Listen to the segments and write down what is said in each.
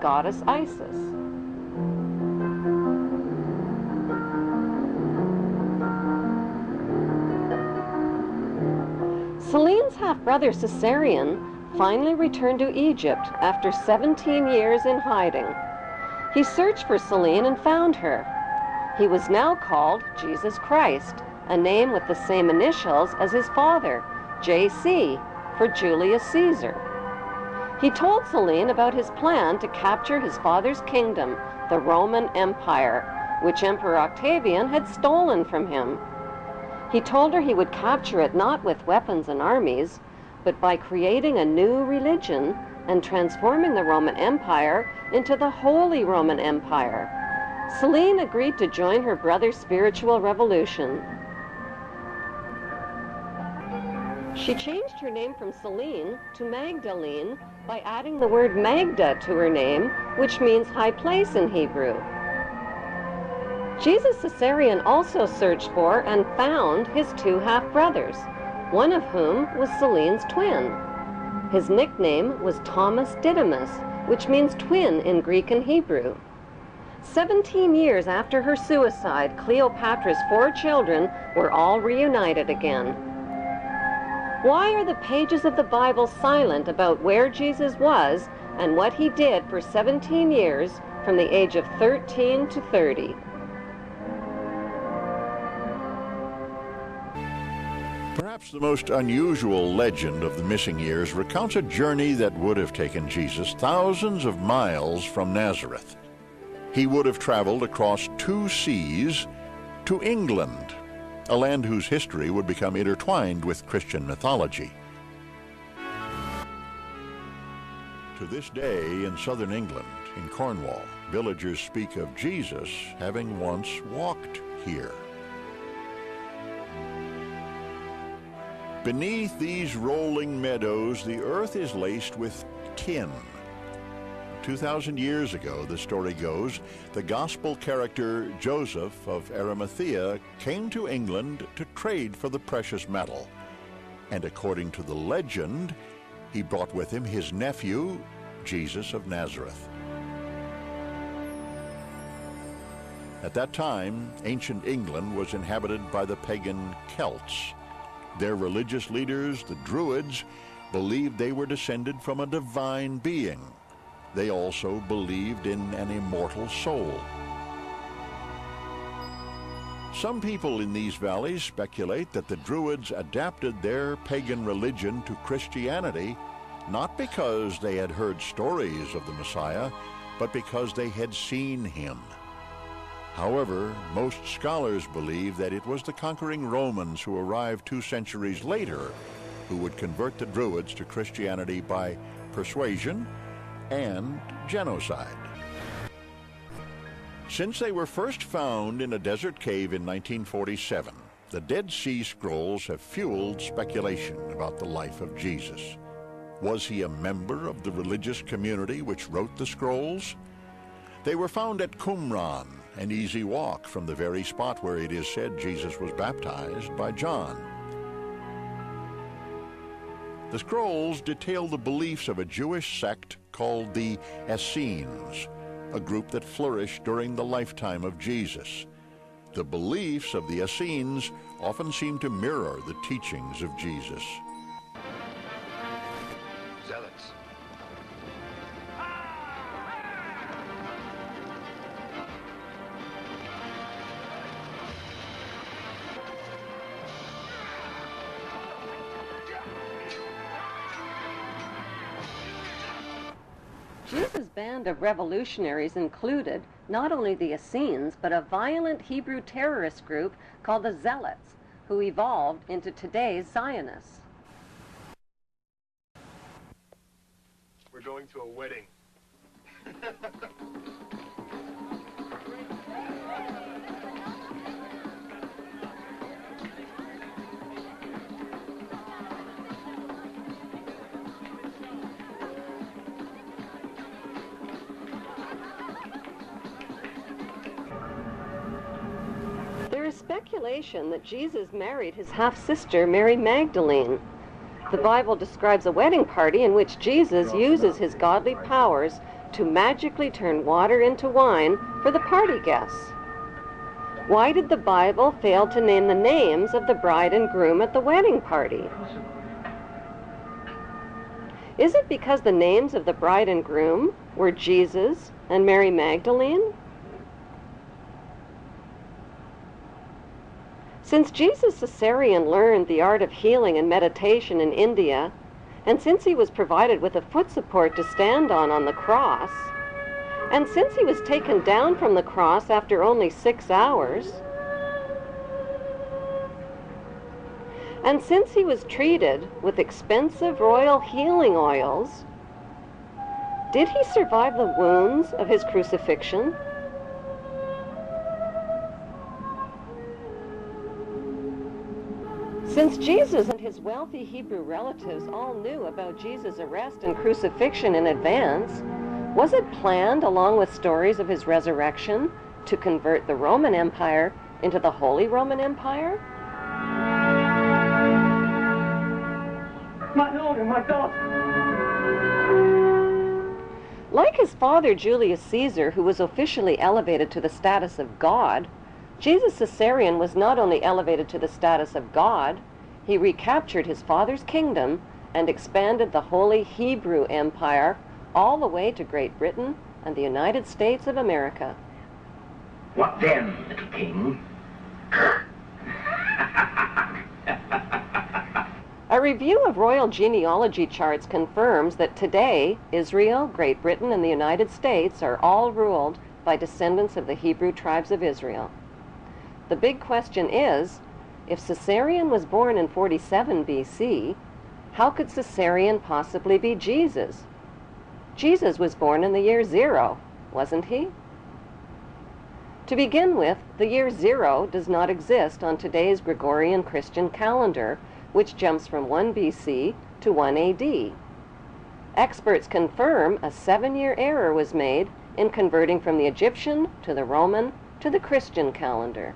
goddess Isis. Selene's half-brother Caesarion finally returned to Egypt after 17 years in hiding. He searched for Selene and found her. He was now called Jesus Christ, a name with the same initials as his father, J.C., for Julius Caesar. He told Selene about his plan to capture his father's kingdom, the Roman Empire, which Emperor Octavian had stolen from him. He told her he would capture it not with weapons and armies, but by creating a new religion and transforming the Roman Empire into the Holy Roman Empire. Selene agreed to join her brother's spiritual revolution. She changed her name from Selene to Magdalene by adding the word Magda to her name, which means high place in Hebrew. Jesus Caesarion also searched for and found his two half-brothers, one of whom was Selene's twin. His nickname was Thomas Didymus, which means twin in Greek and Hebrew. 17 years after her suicide, Cleopatra's 4 children were all reunited again. Why are the pages of the Bible silent about where Jesus was and what he did for 17 years from the age of 13 to 30? Perhaps the most unusual legend of the missing years recounts a journey that would have taken Jesus thousands of miles from Nazareth. He would have traveled across 2 seas to England, a land whose history would become intertwined with Christian mythology. To this day, in southern England, in Cornwall, villagers speak of Jesus having once walked here. Beneath these rolling meadows, the earth is laced with tin. 2,000 years ago, the story goes, the gospel character Joseph of Arimathea came to England to trade for the precious metal. And according to the legend, he brought with him his nephew, Jesus of Nazareth. At that time, ancient England was inhabited by the pagan Celts. Their religious leaders, the Druids, believed they were descended from a divine being. They also believed in an immortal soul. Some people in these valleys speculate that the Druids adapted their pagan religion to Christianity, not because they had heard stories of the Messiah, but because they had seen him. However, most scholars believe that it was the conquering Romans who arrived 2 centuries later who would convert the Druids to Christianity by persuasion and genocide. Since they were first found in a desert cave in 1947, the Dead Sea Scrolls have fueled speculation about the life of Jesus. Was he a member of the religious community which wrote the scrolls? They were found at Qumran, an easy walk from the very spot where it is said Jesus was baptized by John. The scrolls detail the beliefs of a Jewish sect called the Essenes, a group that flourished during the lifetime of Jesus. The beliefs of the Essenes often seem to mirror the teachings of Jesus. Zealots. Jesus' band of revolutionaries included not only the Essenes, but a violent Hebrew terrorist group called the Zealots, who evolved into today's Zionists. We're going to a wedding. There is speculation that Jesus married his half-sister, Mary Magdalene. The Bible describes a wedding party in which Jesus uses his godly powers to magically turn water into wine for the party guests? Why did the Bible fail to name the names of the bride and groom at the wedding party? Is it because the names of the bride and groom were Jesus and Mary Magdalene? Since Jesus Caesarean learned the art of healing and meditation in India, and since he was provided with a foot support to stand on the cross, and since he was taken down from the cross after only 6 hours, and since he was treated with expensive royal healing oils, did he survive the wounds of his crucifixion? Since Jesus and his wealthy Hebrew relatives all knew about Jesus' arrest and crucifixion in advance, was it planned, along with stories of his resurrection, to convert the Roman Empire into the Holy Roman Empire? My daughter, my daughter. Like his father Julius Caesar, who was officially elevated to the status of God, Jesus Caesarean was not only elevated to the status of God, he recaptured his father's kingdom and expanded the Holy Hebrew Empire all the way to Great Britain and the United States of America. What then, little king? A review of royal genealogy charts confirms that today, Israel, Great Britain, and the United States are all ruled by descendants of the Hebrew tribes of Israel. The big question is, if Caesarean was born in 47 BC, how could Caesarean possibly be Jesus? Jesus was born in the year 0, wasn't he? To begin with, the year 0 does not exist on today's Gregorian Christian calendar, which jumps from 1 BC to 1 AD. Experts confirm a 7-year error was made in converting from the Egyptian to the Roman to the Christian calendar.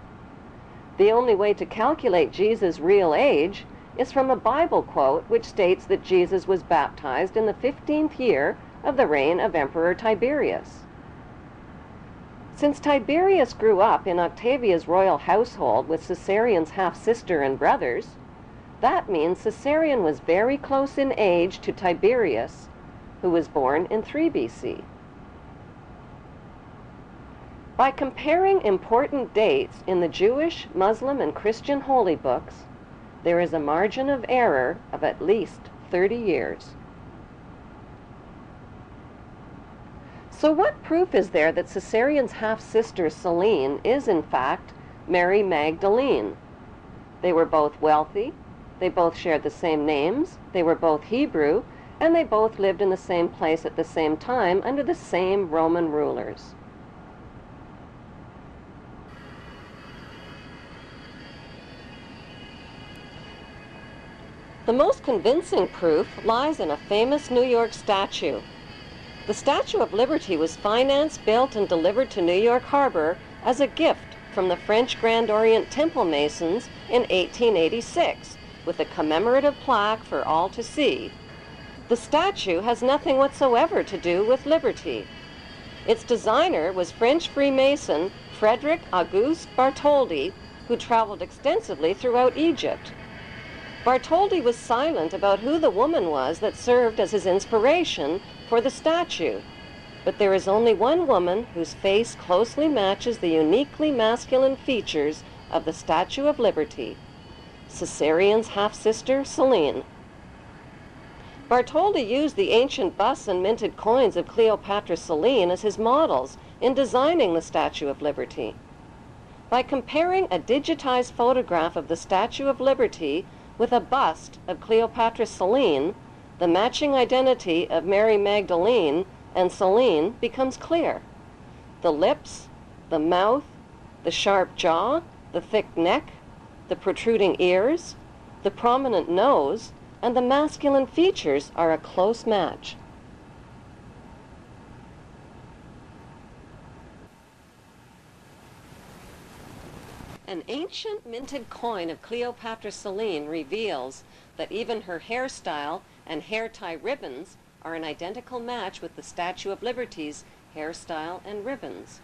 The only way to calculate Jesus' real age is from a Bible quote which states that Jesus was baptized in the 15th year of the reign of Emperor Tiberius. Since Tiberius grew up in Octavia's royal household with Caesarean's half-sister and brothers, that means Caesarean was very close in age to Tiberius, who was born in 3 BC. By comparing important dates in the Jewish, Muslim, and Christian holy books, there is a margin of error of at least 30 years. So what proof is there that Caesarean's half-sister Selene is in fact Mary Magdalene? They were both wealthy, they both shared the same names, they were both Hebrew, and they both lived in the same place at the same time under the same Roman rulers. The most convincing proof lies in a famous New York statue. The Statue of Liberty was financed, built, and delivered to New York Harbor as a gift from the French Grand Orient Temple Masons in 1886, with a commemorative plaque for all to see. The statue has nothing whatsoever to do with liberty. Its designer was French Freemason Frederick Auguste Bartholdi, who traveled extensively throughout Egypt. Bartholdi was silent about who the woman was that served as his inspiration for the statue, but there is only one woman whose face closely matches the uniquely masculine features of the Statue of Liberty, Caesarean's half-sister Selene. Bartholdi used the ancient busts and minted coins of Cleopatra Selene as his models in designing the Statue of Liberty. By comparing a digitized photograph of the Statue of Liberty with a bust of Cleopatra Selene, the matching identity of Mary Magdalene and Selene becomes clear. The lips, the mouth, the sharp jaw, the thick neck, the protruding ears, the prominent nose, and the masculine features are a close match. An ancient minted coin of Cleopatra Selene reveals that even her hairstyle and hair tie ribbons are an identical match with the Statue of Liberty's hairstyle and ribbons.